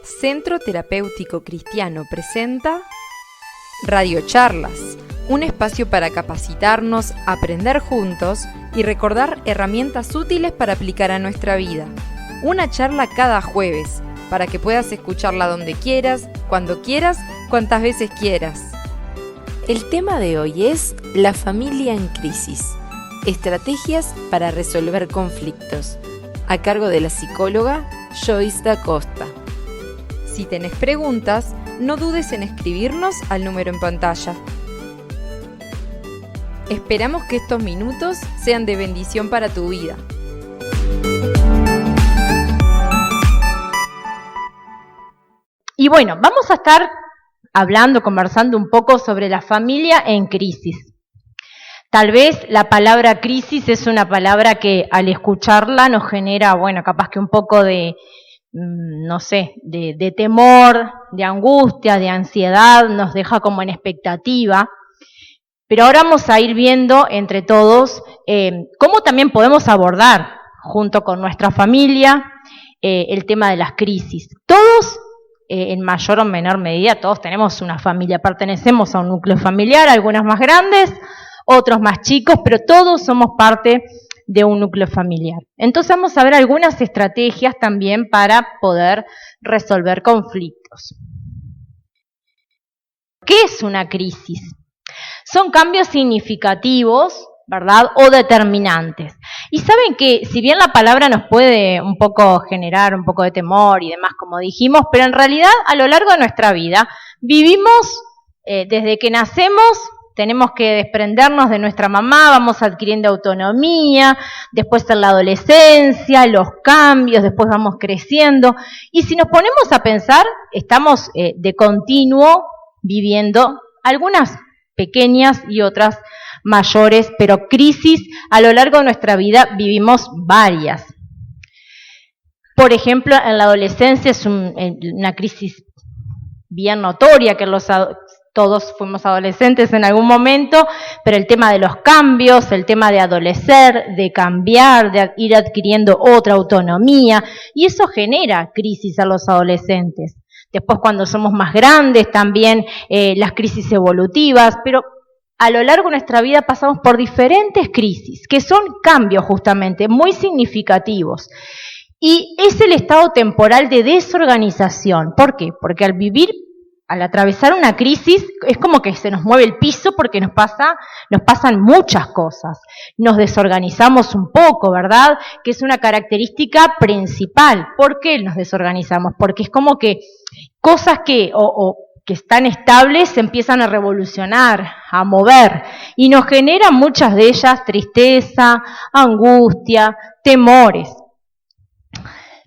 Centro Terapéutico Cristiano presenta Radiocharlas, un espacio para capacitarnos, aprender juntos y recordar herramientas útiles para aplicar a nuestra vida. Una charla cada jueves, para que puedas escucharla donde quieras, cuantas veces quieras. El tema de hoy es la familia en crisis, estrategias para resolver conflictos, a cargo de la psicóloga Joyce Da Costa. Si tenés preguntas, no dudes en escribirnos al número en pantalla. Esperamos que estos minutos sean de bendición para tu vida. Y bueno, vamos a estar conversando un poco sobre la familia en crisis. Tal vez la palabra crisis es una palabra que al escucharla nos genera, capaz que un poco de temor, de angustia, de ansiedad, nos deja como en expectativa. Pero ahora vamos a ir viendo entre todos cómo también podemos abordar junto con nuestra familia el tema de las crisis. Todos, en mayor o menor medida, todos tenemos una familia, pertenecemos a un núcleo familiar, algunas más grandes, otros más chicos, pero todos somos parte de un núcleo familiar. Entonces vamos a ver algunas estrategias también para poder resolver conflictos. ¿Qué es una crisis? Son cambios significativos, ¿verdad?, o determinantes. Y saben que si bien la palabra nos puede un poco generar un poco de temor y demás, como dijimos, pero en realidad a lo largo de nuestra vida vivimos desde que nacemos. Tenemos que desprendernos de nuestra mamá, vamos adquiriendo autonomía, después en la adolescencia, los cambios, después vamos creciendo. Y si nos ponemos a pensar, estamos de continuo viviendo algunas pequeñas y otras mayores, pero crisis a lo largo de nuestra vida vivimos varias. Por ejemplo, en la adolescencia es una crisis bien notoria que todos fuimos adolescentes en algún momento, pero el tema de los cambios, el tema de adolecer, de cambiar, de ir adquiriendo otra autonomía, y eso genera crisis a los adolescentes. Después cuando somos más grandes también las crisis evolutivas, pero a lo largo de nuestra vida pasamos por diferentes crisis, que son cambios justamente muy significativos. Y es el estado temporal de desorganización. ¿Por qué? Porque al atravesar una crisis, es como que se nos mueve el piso porque nos pasan muchas cosas. Nos desorganizamos un poco, ¿verdad? Que es una característica principal. ¿Por qué nos desorganizamos? Porque es como que cosas que están estables se empiezan a revolucionar, a mover, y nos generan muchas de ellas tristeza, angustia, temores.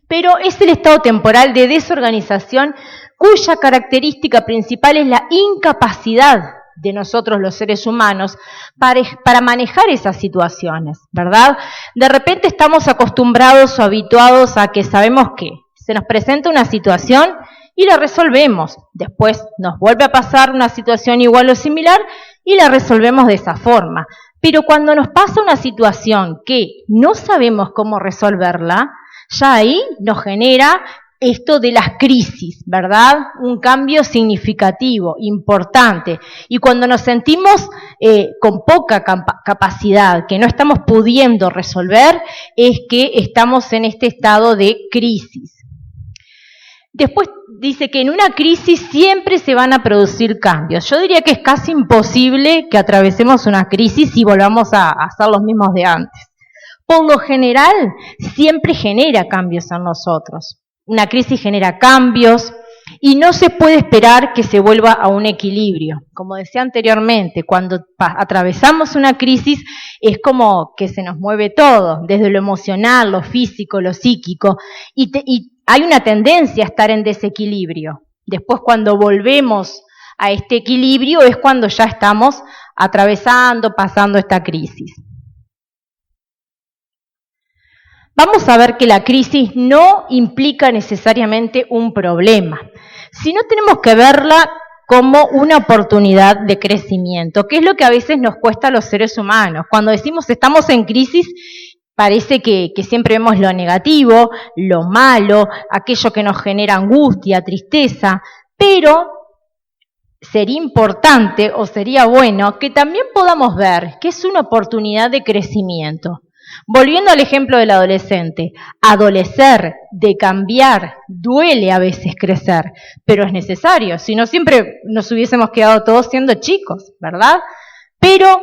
Pero es el estado temporal de desorganización cuya característica principal es la incapacidad de nosotros los seres humanos para manejar esas situaciones, ¿verdad? De repente estamos acostumbrados o habituados a que sabemos que se nos presenta una situación y la resolvemos. Después nos vuelve a pasar una situación igual o similar y la resolvemos de esa forma. Pero cuando nos pasa una situación que no sabemos cómo resolverla, ya ahí nos genera esto de las crisis, ¿verdad? Un cambio significativo, importante. Y cuando nos sentimos con poca capacidad, que no estamos pudiendo resolver, es que estamos en este estado de crisis. Después dice que en una crisis siempre se van a producir cambios. Yo diría que es casi imposible que atravesemos una crisis y volvamos a hacer los mismos de antes. Por lo general, siempre genera cambios en nosotros. Una crisis genera cambios y no se puede esperar que se vuelva a un equilibrio. Como decía anteriormente, cuando atravesamos una crisis es como que se nos mueve todo, desde lo emocional, lo físico, lo psíquico, y hay una tendencia a estar en desequilibrio. Después cuando volvemos a este equilibrio es cuando ya estamos pasando esta crisis. Vamos a ver que la crisis no implica necesariamente un problema, sino tenemos que verla como una oportunidad de crecimiento, que es lo que a veces nos cuesta a los seres humanos. Cuando decimos estamos en crisis, parece que siempre vemos lo negativo, lo malo, aquello que nos genera angustia, tristeza, pero sería importante o sería bueno que también podamos ver que es una oportunidad de crecimiento. Volviendo al ejemplo del adolescente, adolecer, de cambiar, duele a veces crecer, pero es necesario, si no siempre nos hubiésemos quedado todos siendo chicos, ¿verdad? Pero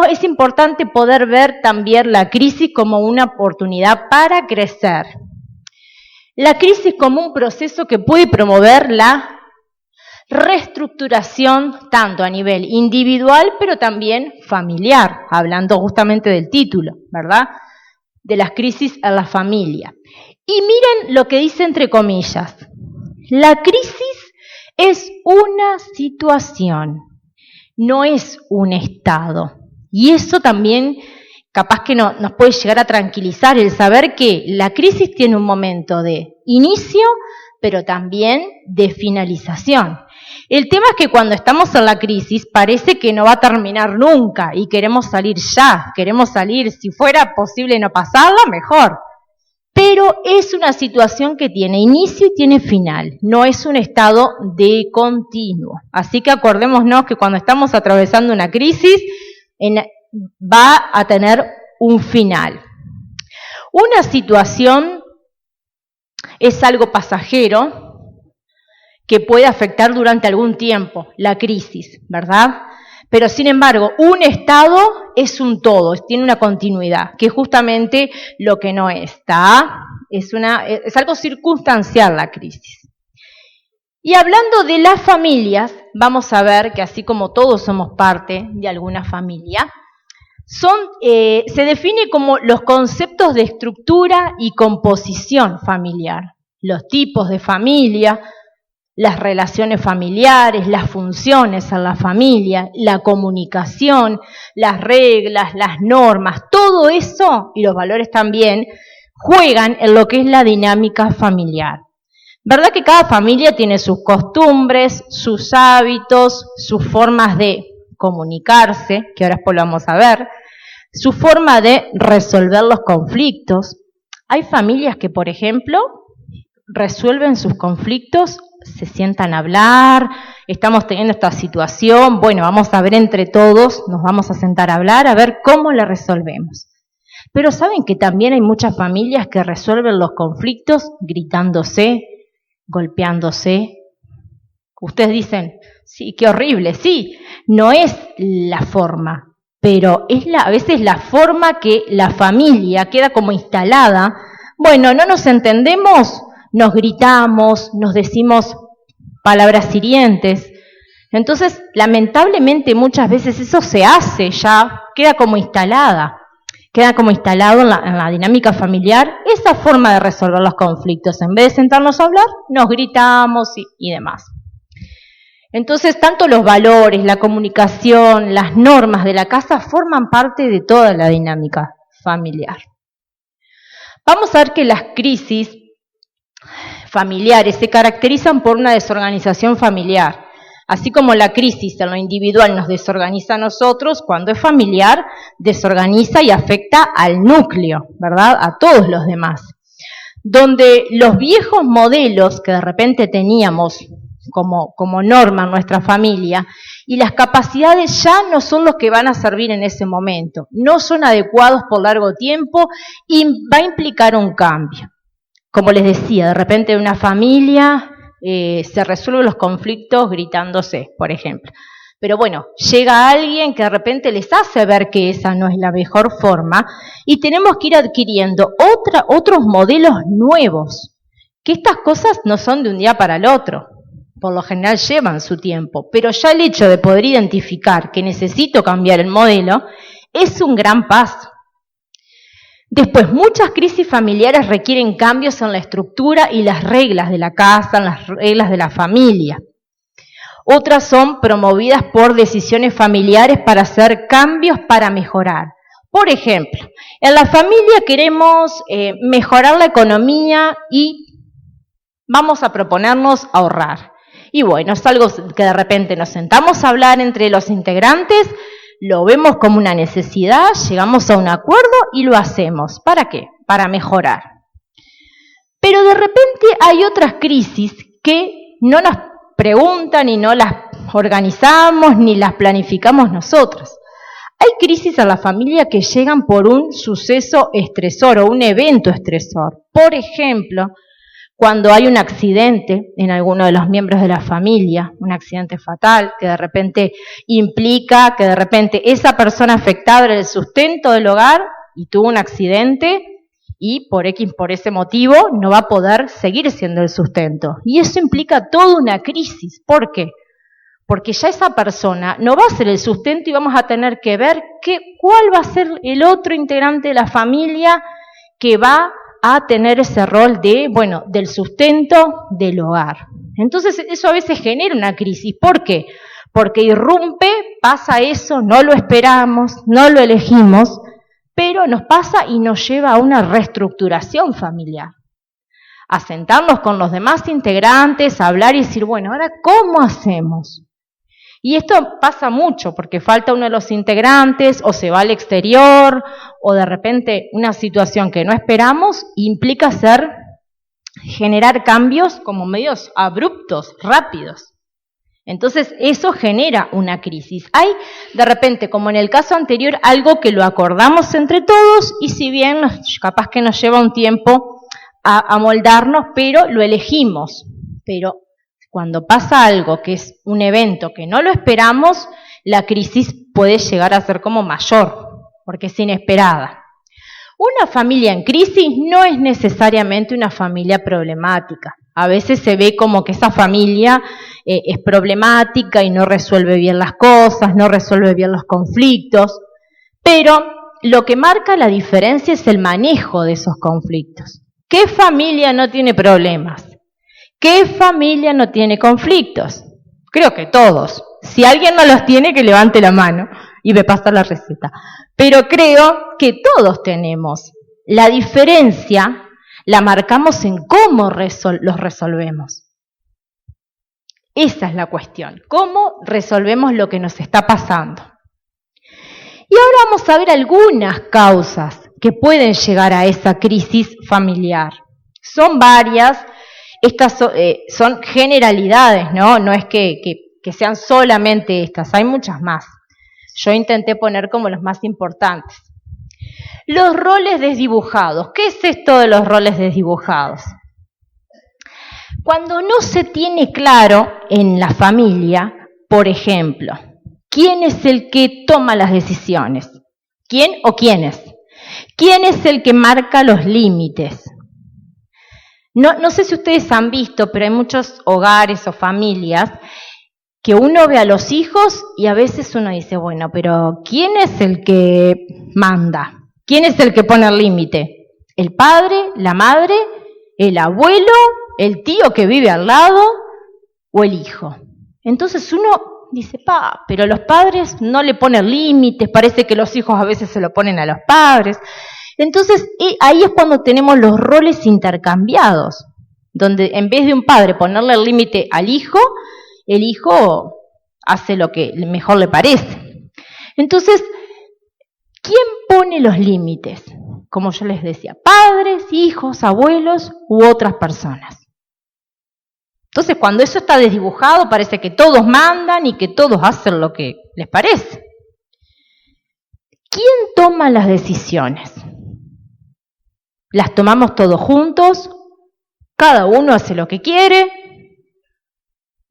es importante poder ver también la crisis como una oportunidad para crecer. La crisis como un proceso que puede promover la reestructuración tanto a nivel individual, pero también familiar, hablando justamente del título, ¿verdad? De las crisis en la familia. Y miren lo que dice entre comillas. La crisis es una situación, no es un estado. Y eso también capaz que nos puede llegar a tranquilizar el saber que la crisis tiene un momento de inicio, pero también de finalización. El tema es que cuando estamos en la crisis parece que no va a terminar nunca y queremos salir ya, queremos salir, si fuera posible no pasarla, mejor. Pero es una situación que tiene inicio y tiene final, no es un estado de continuo. Así que acordémonos que cuando estamos atravesando una crisis va a tener un final. Una situación es algo pasajero, que puede afectar durante algún tiempo, la crisis, ¿verdad? Pero sin embargo, un estado es un todo, tiene una continuidad, que es justamente lo que no está, es algo circunstancial la crisis. Y hablando de las familias, vamos a ver que así como todos somos parte de alguna familia, se define como los conceptos de estructura y composición familiar, los tipos de familia, las relaciones familiares, las funciones en la familia, la comunicación, las reglas, las normas, todo eso, y los valores también, juegan en lo que es la dinámica familiar. ¿Verdad que cada familia tiene sus costumbres, sus hábitos, sus formas de comunicarse, que ahora después lo vamos a ver, su forma de resolver los conflictos? Hay familias que, por ejemplo, resuelven sus conflictos, se sientan a hablar, estamos teniendo esta situación, bueno, vamos a ver entre todos, nos vamos a sentar a hablar, a ver cómo la resolvemos. Pero ¿saben que también hay muchas familias que resuelven los conflictos gritándose, golpeándose? Ustedes dicen, sí, qué horrible, sí, no es la forma, pero es a veces la forma que la familia queda como instalada. Bueno, no nos entendemos, nos gritamos, nos decimos palabras hirientes. Entonces, lamentablemente muchas veces eso se hace ya, queda como instalado en la dinámica familiar, esa forma de resolver los conflictos. En vez de sentarnos a hablar, nos gritamos y demás. Entonces, tanto los valores, la comunicación, las normas de la casa forman parte de toda la dinámica familiar. Vamos a ver que las crisis familiares se caracterizan por una desorganización familiar. Así como la crisis en lo individual nos desorganiza a nosotros, cuando es familiar, desorganiza y afecta al núcleo, ¿verdad? A todos los demás. Donde los viejos modelos que de repente teníamos como norma en nuestra familia y las capacidades ya no son los que van a servir en ese momento, no son adecuados por largo tiempo y va a implicar un cambio. Como les decía, de repente en una familia se resuelven los conflictos gritándose, por ejemplo. Pero bueno, llega alguien que de repente les hace ver que esa no es la mejor forma y tenemos que ir adquiriendo otros modelos nuevos, que estas cosas no son de un día para el otro, por lo general llevan su tiempo, pero ya el hecho de poder identificar que necesito cambiar el modelo es un gran paso. Después, muchas crisis familiares requieren cambios en la estructura y las reglas de la casa, en las reglas de la familia. Otras son promovidas por decisiones familiares para hacer cambios para mejorar. Por ejemplo, en la familia queremos mejorar la economía y vamos a proponernos ahorrar. Y bueno, es algo que de repente nos sentamos a hablar entre los integrantes, lo vemos como una necesidad, llegamos a un acuerdo y lo hacemos. ¿Para qué? Para mejorar. Pero de repente hay otras crisis que no nos preguntan y no las organizamos ni las planificamos nosotros. Hay crisis en la familia que llegan por un suceso estresor o un evento estresor. Por ejemplo, cuando hay un accidente en alguno de los miembros de la familia, un accidente fatal que de repente implica que de repente esa persona afectada era el sustento del hogar y tuvo un accidente y por ese motivo no va a poder seguir siendo el sustento. Y eso implica toda una crisis. ¿Por qué? Porque ya esa persona no va a ser el sustento y vamos a tener que ver cuál va a ser el otro integrante de la familia que va a tener ese rol del sustento del hogar. Entonces eso a veces genera una crisis. ¿Por qué? Porque irrumpe, pasa eso, no lo esperamos, no lo elegimos, pero nos pasa y nos lleva a una reestructuración familiar. A sentarnos con los demás integrantes, a hablar y decir, bueno, ahora ¿cómo hacemos? Y esto pasa mucho porque falta uno de los integrantes o se va al exterior o de repente una situación que no esperamos implica generar cambios como medios abruptos, rápidos. Entonces eso genera una crisis. Hay de repente, como en el caso anterior, algo que lo acordamos entre todos y si bien capaz que nos lleva un tiempo a moldarnos, pero lo elegimos. Pero cuando pasa algo que es un evento que no lo esperamos, la crisis puede llegar a ser como mayor, porque es inesperada. Una familia en crisis no es necesariamente una familia problemática. A veces se ve como que esa familia es problemática y no resuelve bien las cosas, no resuelve bien los conflictos, pero lo que marca la diferencia es el manejo de esos conflictos. ¿Qué familia no tiene problemas? ¿Qué familia no tiene conflictos? Creo que todos. Si alguien no los tiene, que levante la mano y me pasa la receta. Pero creo que todos tenemos. La diferencia la marcamos en cómo los resolvemos. Esa es la cuestión. ¿Cómo resolvemos lo que nos está pasando? Y ahora vamos a ver algunas causas que pueden llegar a esa crisis familiar. Son varias. Estas son generalidades, ¿no? No es que sean solamente estas, hay muchas más. Yo intenté poner como los más importantes. Los roles desdibujados. ¿Qué es esto de los roles desdibujados? Cuando no se tiene claro en la familia, por ejemplo, ¿quién es el que toma las decisiones? ¿Quién o quiénes? ¿Quién es el que marca los límites? No sé si ustedes han visto, pero hay muchos hogares o familias que uno ve a los hijos y a veces uno dice, bueno, pero ¿quién es el que manda? ¿Quién es el que pone el límite? ¿El padre, la madre, el abuelo, el tío que vive al lado o el hijo? Entonces uno dice, pero los padres no le ponen límites, parece que los hijos a veces se lo ponen a los padres. Entonces, ahí es cuando tenemos los roles intercambiados, donde en vez de un padre ponerle el límite al hijo, el hijo hace lo que mejor le parece. Entonces, ¿quién pone los límites? Como yo les decía, padres, hijos, abuelos u otras personas. Entonces, cuando eso está desdibujado, parece que todos mandan y que todos hacen lo que les parece. ¿Quién toma las decisiones? ¿Las tomamos todos juntos? ¿Cada uno hace lo que quiere?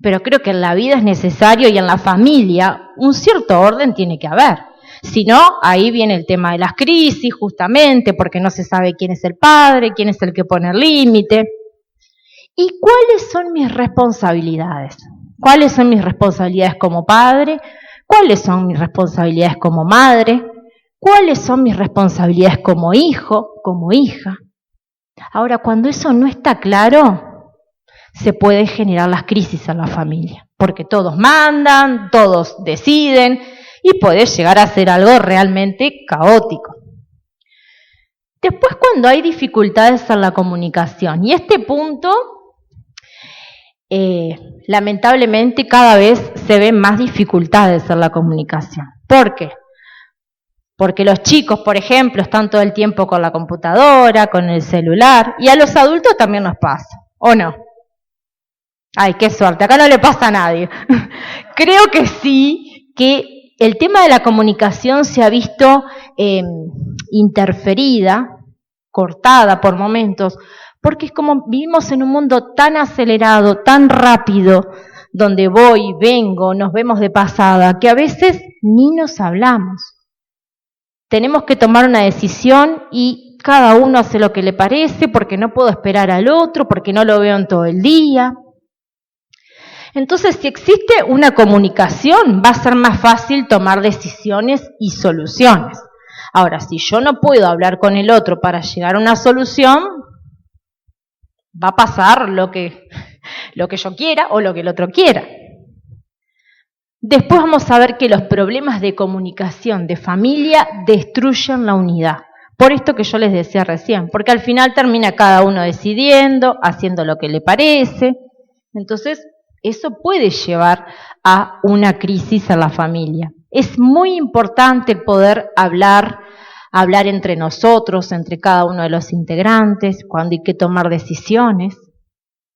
Pero creo que en la vida es necesario y en la familia un cierto orden tiene que haber. Si no, ahí viene el tema de las crisis, justamente, porque no se sabe quién es el padre, quién es el que pone el límite. ¿Y cuáles son mis responsabilidades? ¿Cuáles son mis responsabilidades como padre? ¿Cuáles son mis responsabilidades como madre? ¿Cuáles son mis responsabilidades como hijo, como hija? Ahora, cuando eso no está claro, se pueden generar las crisis en la familia, porque todos mandan, todos deciden, y puede llegar a ser algo realmente caótico. Después, cuando hay dificultades en la comunicación, y este punto, lamentablemente cada vez se ven más dificultades en la comunicación. ¿Por qué? Porque los chicos, por ejemplo, están todo el tiempo con la computadora, con el celular, y a los adultos también nos pasa, ¿o no? Ay, qué suerte, acá no le pasa a nadie. Creo que sí, que el tema de la comunicación se ha visto interferida, cortada por momentos, porque es como vivimos en un mundo tan acelerado, tan rápido, donde voy, vengo, nos vemos de pasada, que a veces ni nos hablamos. Tenemos que tomar una decisión y cada uno hace lo que le parece, porque no puedo esperar al otro, porque no lo veo en todo el día. Entonces, si existe una comunicación, va a ser más fácil tomar decisiones y soluciones. Ahora, si yo no puedo hablar con el otro para llegar a una solución, va a pasar lo que yo quiera o lo que el otro quiera. Después vamos a ver que los problemas de comunicación de familia destruyen la unidad. Por esto que yo les decía recién, porque al final termina cada uno decidiendo, haciendo lo que le parece. Entonces, eso puede llevar a una crisis en la familia. Es muy importante poder hablar entre nosotros, entre cada uno de los integrantes, cuando hay que tomar decisiones,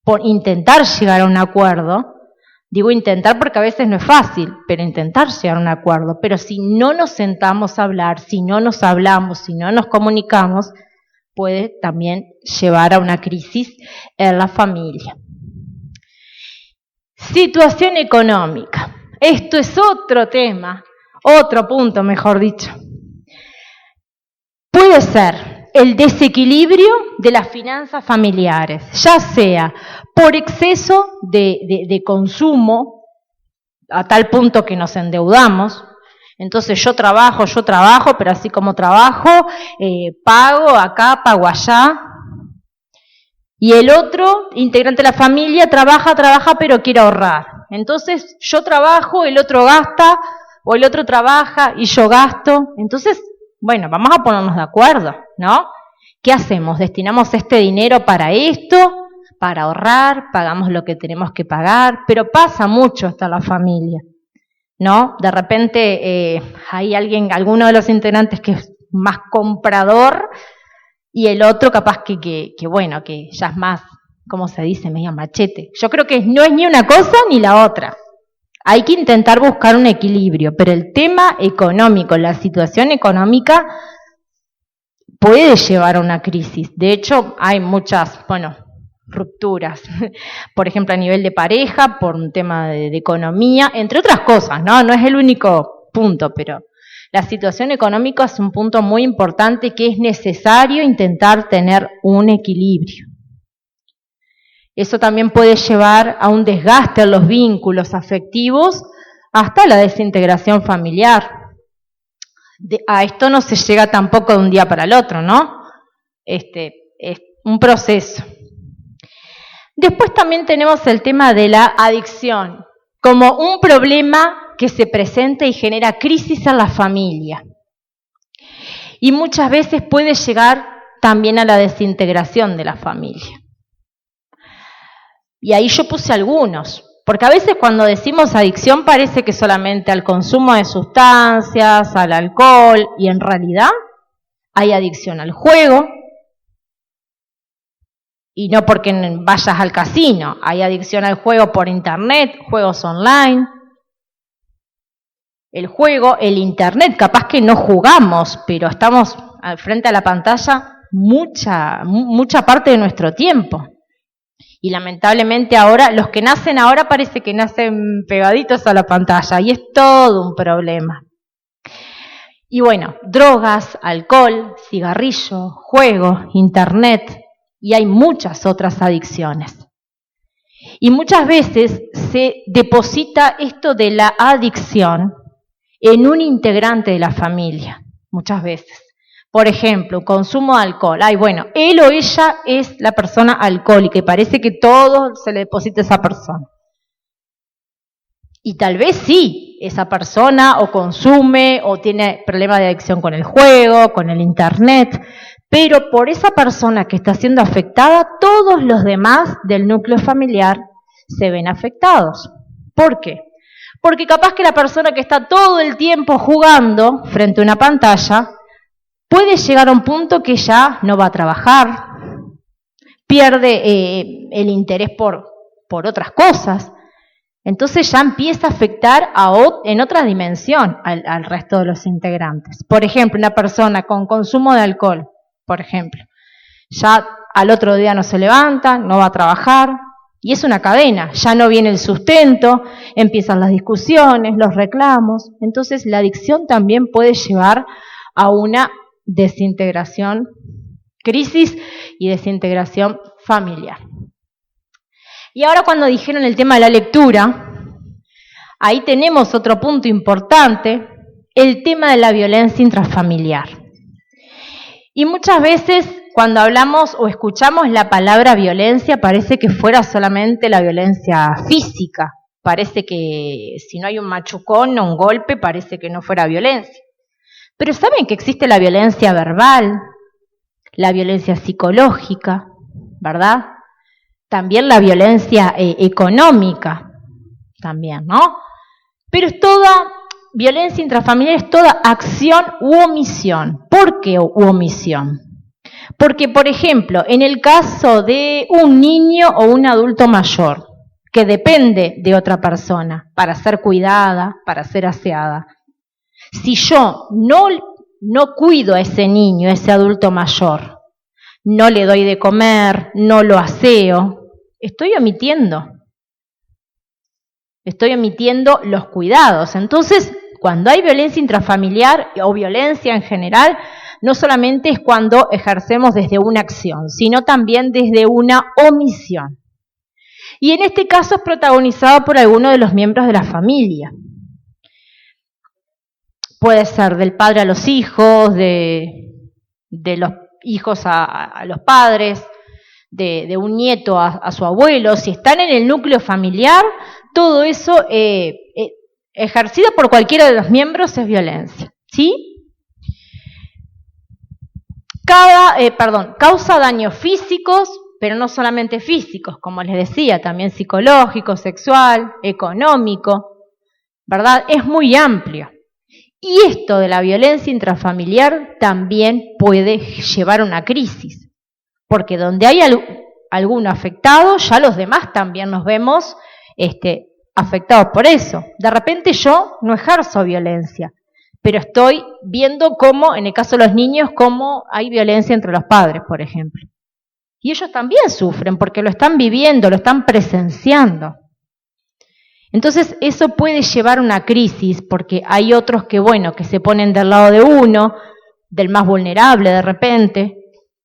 por intentar llegar a un acuerdo. Digo intentar porque a veces no es fácil, pero intentar llegar a un acuerdo. Pero si no nos sentamos a hablar, si no nos hablamos, si no nos comunicamos, puede también llevar a una crisis en la familia. Situación económica. Esto es otro tema, otro punto, mejor dicho. Puede ser el desequilibrio de las finanzas familiares, ya sea por exceso de consumo, a tal punto que nos endeudamos. Entonces yo trabajo, pero así como trabajo, pago acá, pago allá. Y el otro integrante de la familia trabaja, pero quiere ahorrar. Entonces yo trabajo, el otro gasta, o el otro trabaja y yo gasto. Entonces, bueno, vamos a ponernos de acuerdo, ¿no? ¿Qué hacemos? ¿Destinamos este dinero para esto? ¿Para ahorrar? ¿Pagamos lo que tenemos que pagar? Pero pasa mucho hasta la familia, ¿no? De repente hay alguno de los integrantes que es más comprador y el otro capaz que ya es más, ¿cómo se dice? Medio machete. Yo creo que no es ni una cosa ni la otra. Hay que intentar buscar un equilibrio, pero el tema económico, la situación económica puede llevar a una crisis. De hecho, hay muchas, rupturas, por ejemplo, a nivel de pareja, por un tema de economía, entre otras cosas, ¿no? No es el único punto, pero la situación económica es un punto muy importante que es necesario intentar tener un equilibrio. Eso también puede llevar a un desgaste en los vínculos afectivos hasta la desintegración familiar. A esto no se llega tampoco de un día para el otro, ¿no? Es un proceso. Después también tenemos el tema de la adicción, como un problema que se presenta y genera crisis en la familia. Y muchas veces puede llegar también a la desintegración de la familia. Y ahí yo puse algunos, porque a veces cuando decimos adicción parece que solamente al consumo de sustancias, al alcohol, y en realidad hay adicción al juego, y no porque vayas al casino, hay adicción al juego por internet, juegos online. El juego, el internet, capaz que no jugamos, pero estamos frente a la pantalla mucha parte de nuestro tiempo. Y lamentablemente ahora, los que nacen ahora parece que nacen pegaditos a la pantalla y es todo un problema. Y bueno, drogas, alcohol, cigarrillo, juego, internet y hay muchas otras adicciones. Y muchas veces se deposita esto de la adicción en un integrante de la familia, muchas veces. Por ejemplo, consumo de alcohol. Él o ella es la persona alcohólica y parece que todo se le deposita a esa persona. Y tal vez sí, esa persona o consume o tiene problemas de adicción con el juego, con el internet, pero por esa persona que está siendo afectada, todos los demás del núcleo familiar se ven afectados. ¿Por qué? Porque capaz que la persona que está todo el tiempo jugando frente a una pantalla puede llegar a un punto que ya no va a trabajar, pierde el interés por otras cosas. Entonces ya empieza a afectar en otra dimensión al resto de los integrantes. Por ejemplo, una persona con consumo de alcohol, por ejemplo, ya al otro día no se levanta, no va a trabajar, y es una cadena, ya no viene el sustento, empiezan las discusiones, los reclamos. Entonces la adicción también puede llevar a una desintegración, crisis y desintegración familiar. Y ahora cuando dijeron el tema de la lectura, ahí tenemos otro punto importante, el tema de la violencia intrafamiliar. Y muchas veces cuando hablamos o escuchamos la palabra violencia parece que fuera solamente la violencia física, parece que si no hay un machucón o un golpe parece que no fuera violencia. Pero ¿saben que existe la violencia verbal, la violencia psicológica, verdad? También la violencia económica, también, ¿no? Pero es toda, violencia intrafamiliar es toda acción u omisión. ¿Por qué u omisión? Porque, por ejemplo, en el caso de un niño o un adulto mayor, que depende de otra persona para ser cuidada, para ser aseada, si yo no cuido a ese niño, a ese adulto mayor, no le doy de comer, no lo aseo, estoy omitiendo los cuidados. Entonces, cuando hay violencia intrafamiliar o violencia en general, no solamente es cuando ejercemos desde una acción, sino también desde una omisión. Y en este caso es protagonizado por alguno de los miembros de la familia. Puede ser del padre a los hijos, de los hijos a los padres, de un nieto a su abuelo. Si están en el núcleo familiar, todo eso ejercido por cualquiera de los miembros es violencia, ¿sí? Causa daños físicos, pero no solamente físicos, como les decía, también psicológico, sexual, económico, ¿verdad? Es muy amplio. Y esto de la violencia intrafamiliar también puede llevar a una crisis, porque donde hay alguno afectado, ya los demás también nos vemos afectados por eso. De repente yo no ejerzo violencia, pero estoy viendo cómo, en el caso de los niños, cómo hay violencia entre los padres, por ejemplo. Y ellos también sufren porque lo están viviendo, lo están presenciando. Entonces eso puede llevar a una crisis porque hay otros que se ponen del lado de uno, del más vulnerable de repente,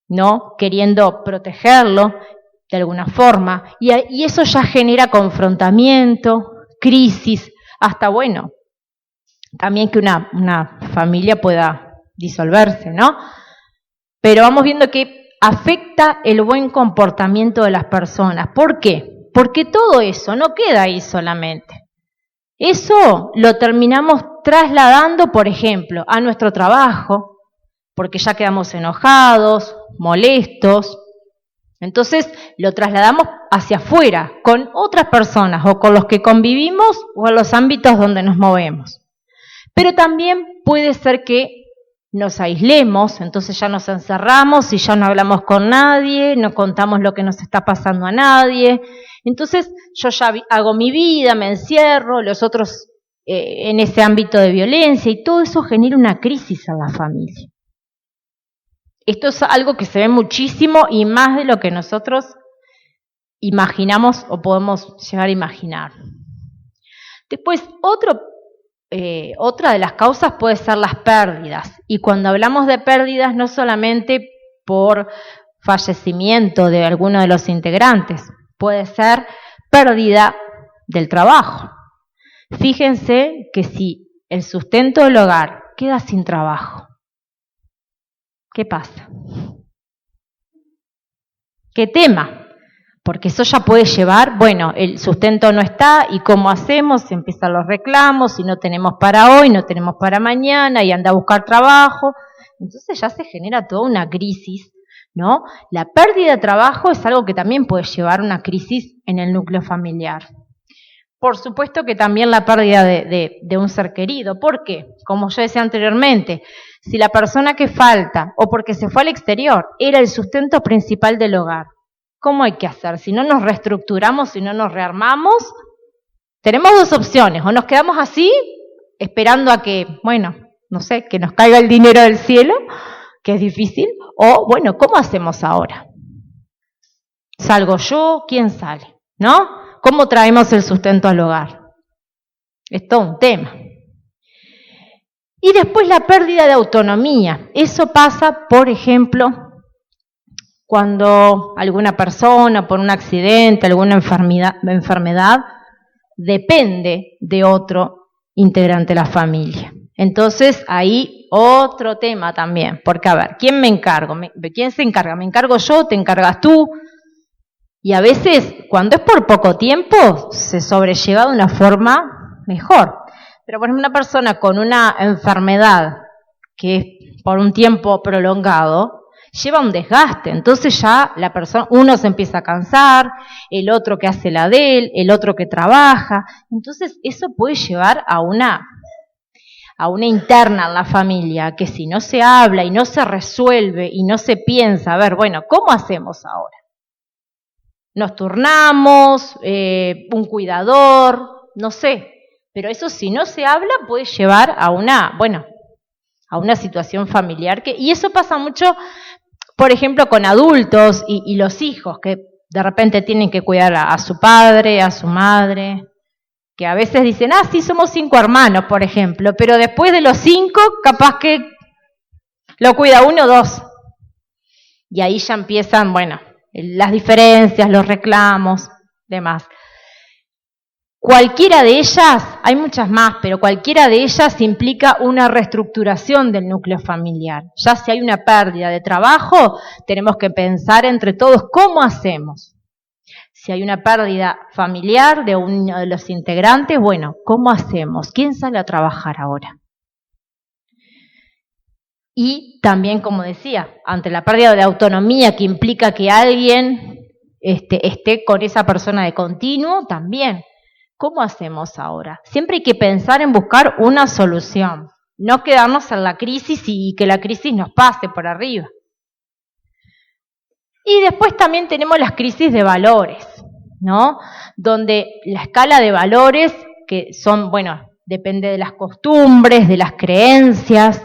¿no? Queriendo protegerlo de alguna forma. Y eso ya genera confrontamiento, crisis, hasta también que una familia pueda disolverse, ¿no? Pero vamos viendo que afecta el buen comportamiento de las personas. ¿Por qué? Porque todo eso no queda ahí solamente. Eso lo terminamos trasladando, por ejemplo, a nuestro trabajo, porque ya quedamos enojados, molestos. Entonces lo trasladamos hacia afuera, con otras personas o con los que convivimos o en los ámbitos donde nos movemos. Pero también puede ser que nos aislemos, entonces ya nos encerramos y ya no hablamos con nadie, no contamos lo que nos está pasando a nadie. Entonces yo ya hago mi vida, me encierro, los otros en ese ámbito de violencia, y todo eso genera una crisis en la familia. Esto es algo que se ve muchísimo y más de lo que nosotros imaginamos o podemos llegar a imaginar. Después, otra de las causas puede ser las pérdidas. Y cuando hablamos de pérdidas, no solamente por fallecimiento de alguno de los integrantes, puede ser pérdida del trabajo. Fíjense que si el sustento del hogar queda sin trabajo, ¿qué pasa? ¿Qué tema? Porque eso ya puede llevar, el sustento no está, ¿y cómo hacemos? Empiezan los reclamos, si no tenemos para hoy, no tenemos para mañana, y anda a buscar trabajo. Entonces ya se genera toda una crisis, ¿no? La pérdida de trabajo es algo que también puede llevar a una crisis en el núcleo familiar. por supuesto que también la pérdida de un ser querido. ¿Por qué? Como yo decía anteriormente, si la persona que falta, o porque se fue al exterior, era el sustento principal del hogar, ¿cómo hay que hacer? Si no nos reestructuramos, si no nos rearmamos, tenemos dos opciones: o nos quedamos así, esperando a que, bueno, no sé, que nos caiga el dinero del cielo, que es difícil, o bueno, ¿cómo hacemos ahora? ¿Salgo yo? ¿Quién sale? ¿No? ¿Cómo traemos el sustento al hogar? Es todo un tema. Y después la pérdida de autonomía. Eso pasa, por ejemplo, cuando alguna persona, por un accidente, alguna enfermedad, depende de otro integrante de la familia. Entonces, ahí otro tema también. Porque, a ver, ¿quién me encargo? ¿Quién se encarga? ¿Me encargo yo? ¿Te encargas tú? Y a veces, cuando es por poco tiempo, se sobrelleva de una forma mejor. Pero por ejemplo, una persona con una enfermedad que es por un tiempo prolongado, lleva un desgaste. Entonces ya la persona, uno se empieza a cansar, el otro que hace la de él, el otro que trabaja. Entonces eso puede llevar a una interna en la familia, que si no se habla y no se resuelve y no se piensa, a ver, bueno, ¿cómo hacemos ahora? Nos turnamos, un cuidador, no sé, pero eso si no se habla puede llevar a una situación familiar, y eso pasa mucho, por ejemplo, con adultos y los hijos, que de repente tienen que cuidar a su padre, a su madre, que a veces dicen, sí, somos 5 hermanos, por ejemplo, pero después de los 5, capaz que lo cuida 1 o 2, y ahí ya empiezan, las diferencias, los reclamos, demás. Cualquiera de ellas, hay muchas más, pero cualquiera de ellas implica una reestructuración del núcleo familiar. Ya si hay una pérdida de trabajo, tenemos que pensar entre todos cómo hacemos. Si hay una pérdida familiar de uno de los integrantes, ¿cómo hacemos? ¿Quién sale a trabajar ahora? Y también, como decía, ante la pérdida de autonomía que implica que alguien esté con esa persona de continuo, también, ¿cómo hacemos ahora? Siempre hay que pensar en buscar una solución, no quedarnos en la crisis y que la crisis nos pase por arriba. Y después también tenemos las crisis de valores, ¿no? Donde la escala de valores, que son, depende de las costumbres, de las creencias,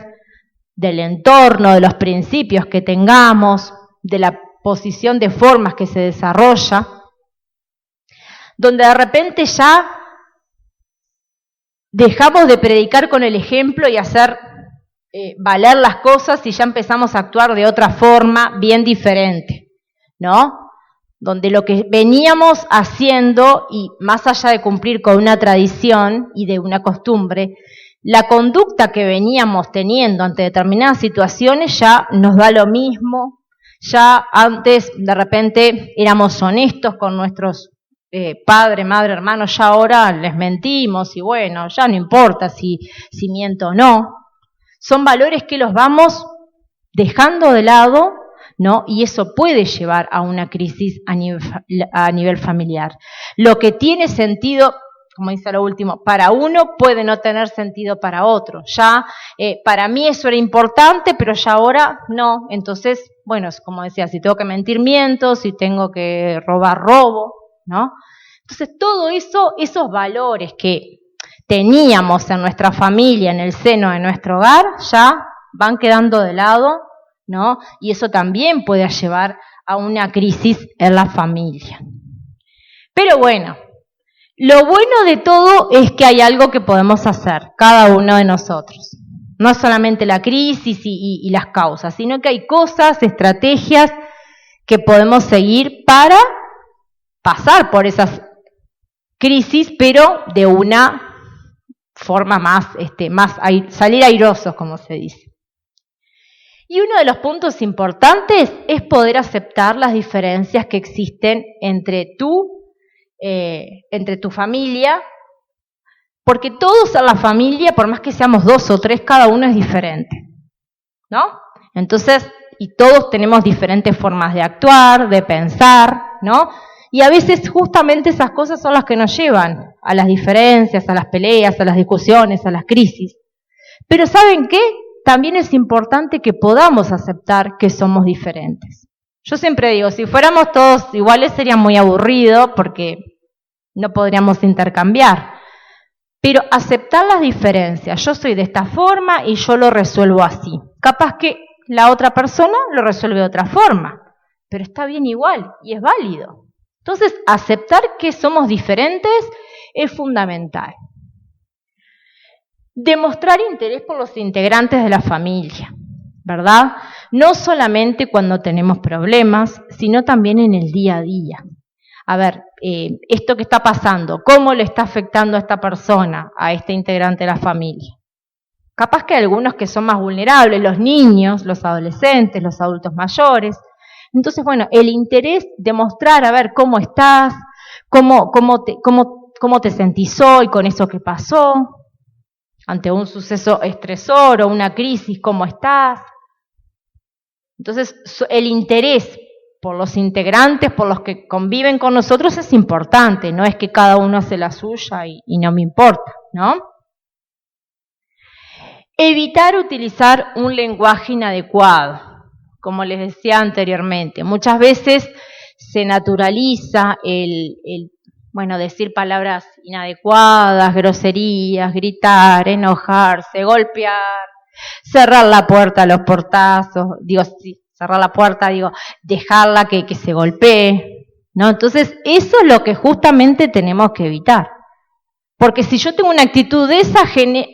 del entorno, de los principios que tengamos, de la posición de formas que se desarrolla, donde de repente ya dejamos de predicar con el ejemplo y hacer valer las cosas y ya empezamos a actuar de otra forma bien diferente, ¿no? Donde lo que veníamos haciendo, y más allá de cumplir con una tradición y de una costumbre, la conducta que veníamos teniendo ante determinadas situaciones ya nos da lo mismo. Ya antes de repente éramos honestos con nuestros padre, madre, hermanos, ya ahora les mentimos y ya no importa si miento o no. Son valores que los vamos dejando de lado, ¿no? Y eso puede llevar a una crisis a nivel familiar. Lo que tiene sentido, como dice lo último, para uno puede no tener sentido para otro. Ya para mí eso era importante, pero ya ahora no. Entonces, como decía, si tengo que mentir, miento, si tengo que robar, robo, ¿no? Entonces todo eso, esos valores que teníamos en nuestra familia, en el seno de nuestro hogar, ya van quedando de lado, ¿no? Y eso también puede llevar a una crisis en la familia. Pero lo bueno de todo es que hay algo que podemos hacer, cada uno de nosotros. No solamente la crisis y las causas, sino que hay cosas, estrategias que podemos seguir para pasar por esas crisis, pero de una forma más salir airosos, como se dice. Y uno de los puntos importantes es poder aceptar las diferencias que existen entre tu familia, porque todos en la familia, por más que seamos 2 o 3, cada uno es diferente, ¿no? Entonces, y todos tenemos diferentes formas de actuar, de pensar, ¿no? Y a veces justamente esas cosas son las que nos llevan a las diferencias, a las peleas, a las discusiones, a las crisis. Pero ¿saben qué? También es importante que podamos aceptar que somos diferentes. Yo siempre digo, si fuéramos todos iguales sería muy aburrido porque no podríamos intercambiar. Pero aceptar las diferencias, yo soy de esta forma y yo lo resuelvo así. Capaz que la otra persona lo resuelve de otra forma, pero está bien igual y es válido. Entonces, aceptar que somos diferentes es fundamental. Demostrar interés por los integrantes de la familia, ¿verdad? No solamente cuando tenemos problemas, sino también en el día a día. A ver, esto que está pasando, ¿cómo le está afectando a esta persona, a este integrante de la familia? Capaz que hay algunos que son más vulnerables, los niños, los adolescentes, los adultos mayores. Entonces, bueno, el interés de mostrar, a ver, cómo estás, cómo te sentís hoy con eso que pasó, ante un suceso estresor o una crisis, ¿cómo estás? Entonces, el interés por los integrantes, por los que conviven con nosotros es importante, no es que cada uno hace la suya y no me importa, ¿no? Evitar utilizar un lenguaje inadecuado, como les decía anteriormente. Muchas veces se naturaliza decir palabras inadecuadas, groserías, gritar, enojarse, golpear, cerrar la puerta a los portazos, dejarla que se golpee, ¿no? Entonces, eso es lo que justamente tenemos que evitar. Porque si yo tengo una actitud de esa,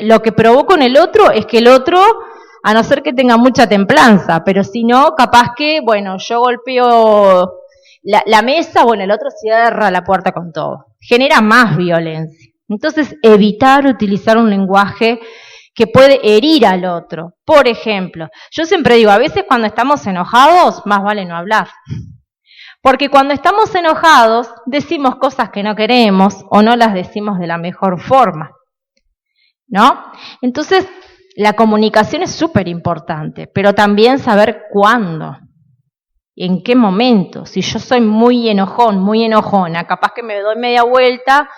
lo que provoco en el otro es que el otro, a no ser que tenga mucha templanza, pero si no, capaz que, yo golpeo la mesa, el otro cierra la puerta con todo. Genera más violencia. Entonces, evitar utilizar un lenguaje que puede herir al otro. Por ejemplo, yo siempre digo, a veces cuando estamos enojados, más vale no hablar. Porque cuando estamos enojados, decimos cosas que no queremos o no las decimos de la mejor forma, ¿no? Entonces, la comunicación es súper importante, pero también saber cuándo, en qué momento. Si yo soy muy enojón, muy enojona, capaz que me doy media vuelta,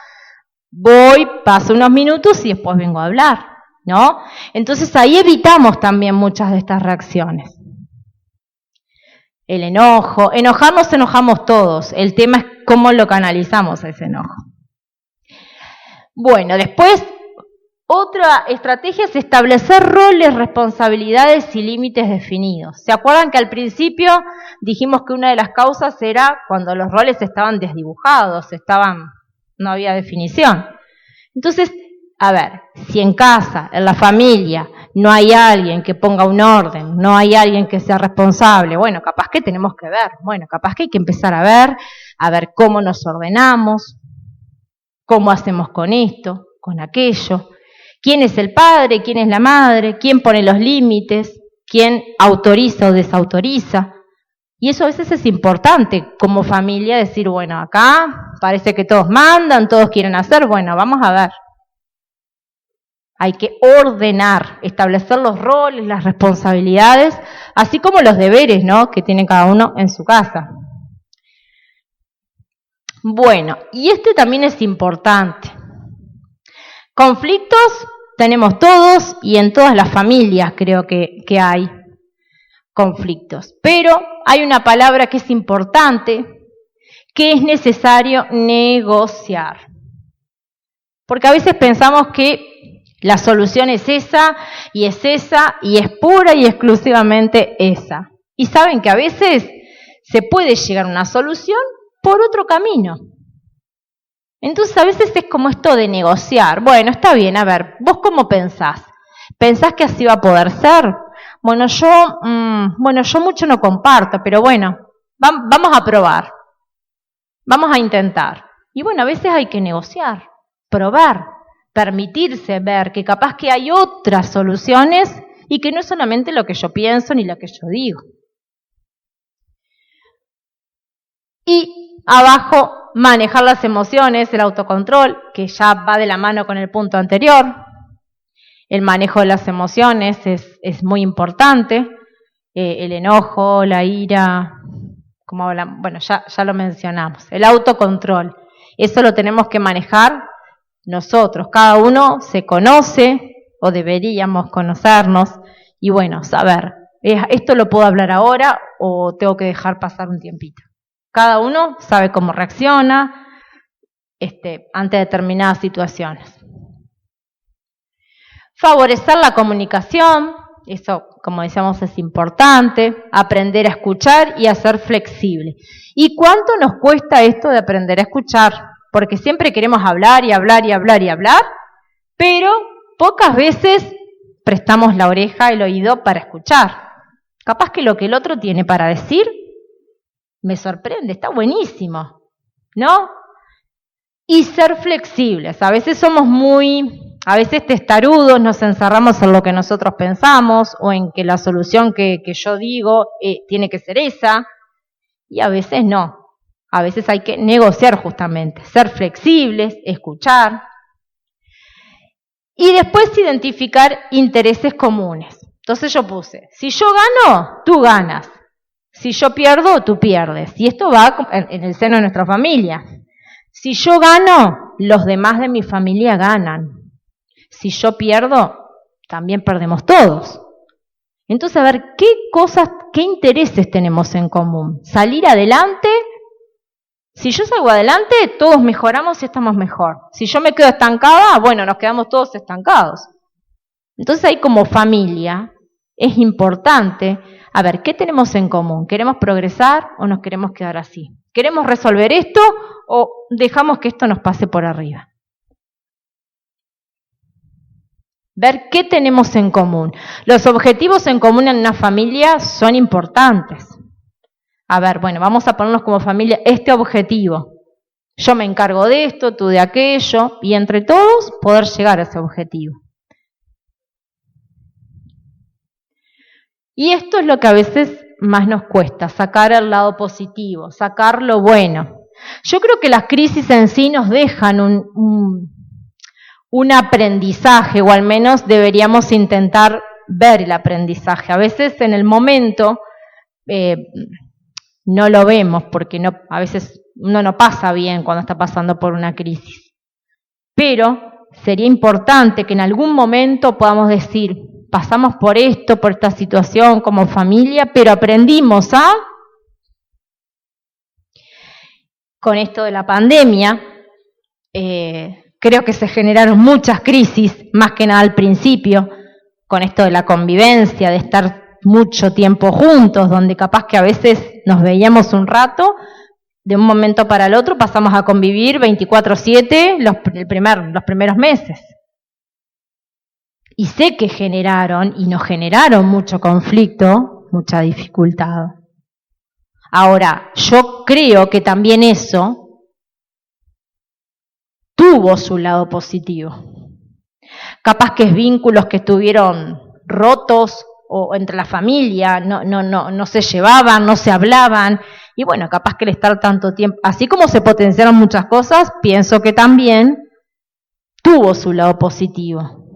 paso unos minutos y después vengo a hablar, ¿no? Entonces ahí evitamos también muchas de estas reacciones. El enojo, nos enojamos todos, el tema es cómo lo canalizamos a ese enojo. Bueno, después, otra estrategia es establecer roles, responsabilidades y límites definidos. ¿Se acuerdan que al principio dijimos que una de las causas era cuando los roles estaban desdibujados, no había definición? Entonces, a ver, si en casa, en la familia, no hay alguien que ponga un orden, no hay alguien que sea responsable, capaz que tenemos que ver, capaz que hay que empezar a ver cómo nos ordenamos, cómo hacemos con esto, con aquello, quién es el padre, quién es la madre, quién pone los límites, quién autoriza o desautoriza. Y eso a veces es importante como familia decir, acá parece que todos mandan, todos quieren hacer, vamos a ver. Hay que ordenar, establecer los roles, las responsabilidades, así como los deberes, ¿no?, que tiene cada uno en su casa. Bueno, y también es importante. Conflictos tenemos todos y en todas las familias creo que hay conflictos. Pero hay una palabra que es importante, que es necesario negociar. Porque a veces pensamos que la solución es esa y es pura y exclusivamente esa. Y saben que a veces se puede llegar a una solución por otro camino. Entonces a veces es como esto de negociar. Está bien, a ver, ¿vos cómo pensás? ¿Pensás que así va a poder ser? Yo mucho no comparto, pero vamos a probar. Vamos a intentar. Y a veces hay que negociar, probar, permitirse ver que capaz que hay otras soluciones y que no es solamente lo que yo pienso ni lo que yo digo. Y abajo, manejar las emociones, el autocontrol, que ya va de la mano con el punto anterior. El manejo de las emociones es muy importante. El enojo, la ira, como hablamos, bueno, ya lo mencionamos, el autocontrol. Eso lo tenemos que manejar nosotros. Cada uno se conoce, o deberíamos conocernos, y bueno, saber, ¿esto lo puedo hablar ahora o tengo que dejar pasar un tiempito? Cada uno sabe cómo reacciona ante determinadas situaciones. Favorecer la comunicación, eso, como decíamos, es importante. Aprender a escuchar y a ser flexible. ¿Y cuánto nos cuesta esto de aprender a escuchar? Porque siempre queremos hablar y hablar y hablar y hablar, pero pocas veces prestamos la oreja, el oído para escuchar. Capaz que lo que el otro tiene para decir me sorprende, está buenísimo, ¿no? Y ser flexibles. A veces somos a veces testarudos, nos encerramos en lo que nosotros pensamos o en que la solución que yo digo tiene que ser esa, y a veces no. A veces hay que negociar justamente, ser flexibles, escuchar. Y después identificar intereses comunes. Entonces yo puse, si yo gano, tú ganas. Si yo pierdo, tú pierdes. Y esto va en el seno de nuestra familia. Si yo gano, los demás de mi familia ganan. Si yo pierdo, también perdemos todos. Entonces, a ver, qué intereses tenemos en común. Salir adelante. Si yo salgo adelante, todos mejoramos y estamos mejor. Si yo me quedo estancada, bueno, nos quedamos todos estancados. Entonces ahí como familia es importante, a ver, ¿qué tenemos en común? ¿Queremos progresar o nos queremos quedar así? ¿Queremos resolver esto o dejamos que esto nos pase por arriba? Ver qué tenemos en común. Los objetivos en común en una familia son importantes. A ver, bueno, vamos a ponernos como familia este objetivo. Yo me encargo de esto, tú de aquello, y entre todos poder llegar a ese objetivo. Y esto es lo que a veces más nos cuesta, sacar el lado positivo, sacar lo bueno. Yo creo que las crisis en sí nos dejan un aprendizaje, o al menos deberíamos intentar ver el aprendizaje. A veces en el momento no lo vemos porque a veces uno no pasa bien cuando está pasando por una crisis. Pero sería importante que en algún momento podamos decir, pasamos por esto, por esta situación como familia, pero aprendimos con esto de la pandemia, creo que se generaron muchas crisis, más que nada al principio, con esto de la convivencia, de estar mucho tiempo juntos, donde capaz que a veces nos veíamos un rato, de un momento para el otro pasamos a convivir 24/7 los primeros meses. Y sé que nos generaron mucho conflicto, mucha dificultad. Ahora, yo creo que también eso tuvo su lado positivo. Capaz que es vínculos que estuvieron rotos o entre la familia, no se llevaban, no se hablaban, y bueno, capaz que el estar tanto tiempo, así como se potenciaron muchas cosas, pienso que también tuvo su lado positivo.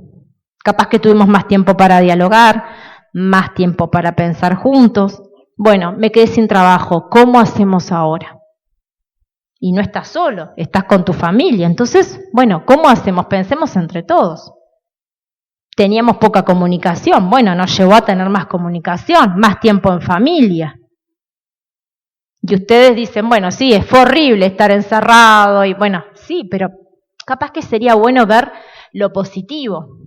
Capaz que tuvimos más tiempo para dialogar, más tiempo para pensar juntos. Bueno, me quedé sin trabajo, ¿cómo hacemos ahora? Y no estás solo, estás con tu familia. Entonces, bueno, ¿cómo hacemos? Pensemos entre todos. Teníamos poca comunicación, bueno, nos llevó a tener más comunicación, más tiempo en familia. Y ustedes dicen, bueno, sí, fue horrible estar encerrado, y bueno, sí, pero capaz que sería bueno ver lo positivo.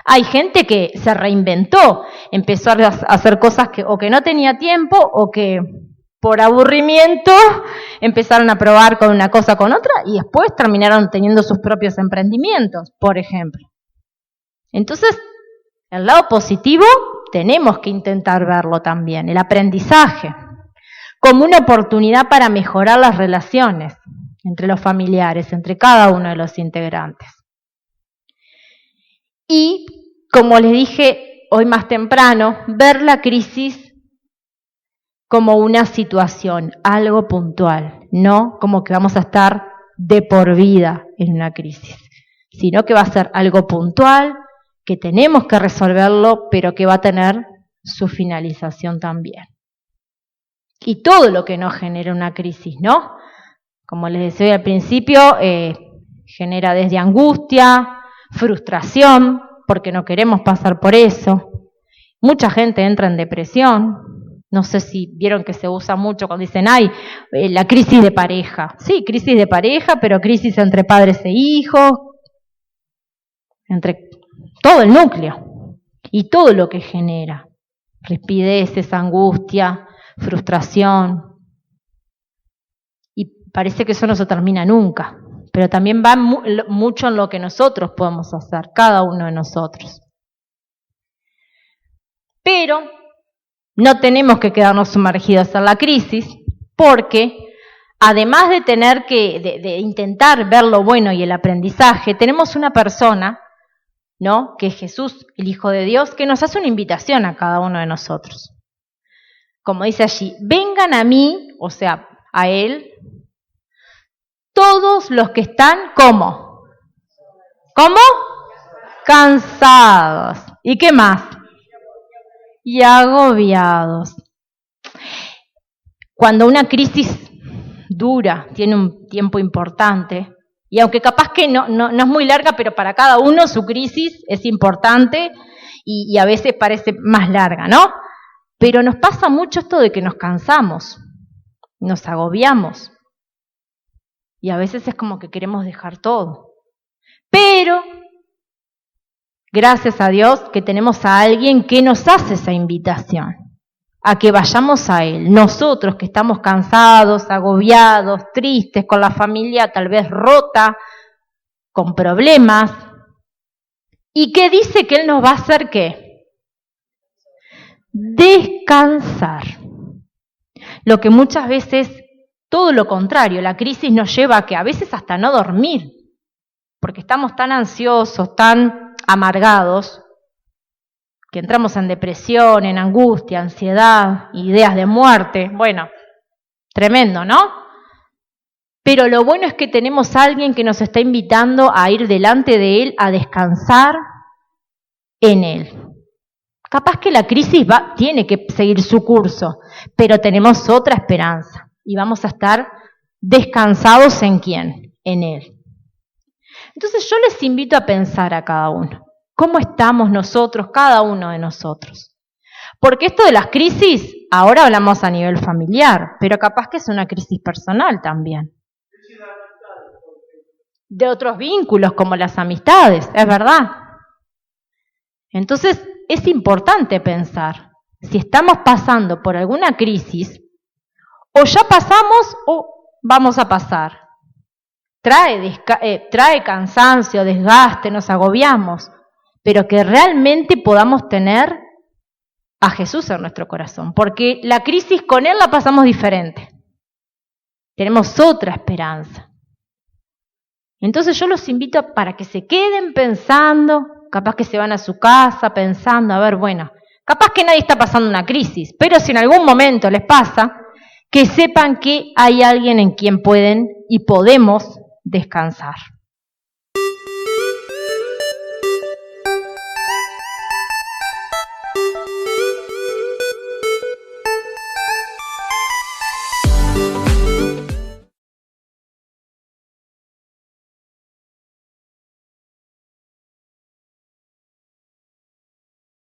Hay gente que se reinventó, empezó a hacer cosas que no tenía tiempo o que por aburrimiento empezaron a probar con una cosa con otra y después terminaron teniendo sus propios emprendimientos, por ejemplo. Entonces, el lado positivo tenemos que intentar verlo también, el aprendizaje, como una oportunidad para mejorar las relaciones entre los familiares, entre cada uno de los integrantes. Y, como les dije hoy más temprano, ver la crisis como una situación, algo puntual, no como que vamos a estar de por vida en una crisis, sino que va a ser algo puntual, que tenemos que resolverlo, pero que va a tener su finalización también. y todo lo que nos genera una crisis, ¿no? Como les decía al principio, genera desde angustia, frustración, porque no queremos pasar por eso. Mucha gente entra en depresión. No sé si vieron que se usa mucho cuando dicen, la crisis de pareja. Sí, crisis de pareja, pero crisis entre padres e hijos, entre todo el núcleo y todo lo que genera. Rispideces, angustia, frustración. Y parece que eso no se termina nunca, pero también va mucho en lo que nosotros podemos hacer, cada uno de nosotros. Pero no tenemos que quedarnos sumergidos en la crisis, porque además de tener de intentar ver lo bueno y el aprendizaje, tenemos una persona, ¿no?, que es Jesús, el Hijo de Dios, que nos hace una invitación a cada uno de nosotros. Como dice allí, vengan a mí, o sea, a Él, todos los que están, ¿cómo? ¿Cómo? Cansados. ¿Y qué más? Y agobiados. Cuando una crisis dura, tiene un tiempo importante, y aunque capaz que no es muy larga, pero para cada uno su crisis es importante y a veces parece más larga, ¿no? Pero nos pasa mucho esto de que nos cansamos, nos agobiamos, y a veces es como que queremos dejar todo. Pero gracias a Dios que tenemos a alguien que nos hace esa invitación, a que vayamos a Él. Nosotros que estamos cansados, agobiados, tristes, con la familia tal vez rota, con problemas, y que dice que Él nos va a hacer ¿qué? Descansar. Lo que muchas veces, todo lo contrario, la crisis nos lleva a que a veces hasta no dormir, porque estamos tan ansiosos, tan amargados, que entramos en depresión, en angustia, ansiedad, ideas de muerte. Bueno, tremendo, ¿no? Pero lo bueno es que tenemos a alguien que nos está invitando a ir delante de Él, a descansar en Él. Capaz que la crisis tiene que seguir su curso, pero tenemos otra esperanza y vamos a estar descansados ¿en quién? En Él. Entonces yo les invito a pensar a cada uno. ¿Cómo estamos nosotros, cada uno de nosotros? Porque esto de las crisis, ahora hablamos a nivel familiar, pero capaz que es una crisis personal también. De otros vínculos, como las amistades, es verdad. Entonces, es importante pensar si estamos pasando por alguna crisis, o ya pasamos o vamos a pasar. Trae cansancio, desgaste, nos agobiamos, pero que realmente podamos tener a Jesús en nuestro corazón, porque la crisis con Él la pasamos diferente. Tenemos otra esperanza. Entonces yo los invito para que se queden pensando, capaz que se van a su casa pensando, a ver, bueno, capaz que nadie está pasando una crisis, pero si en algún momento les pasa, que sepan que hay alguien en quien pueden y podemos descansar.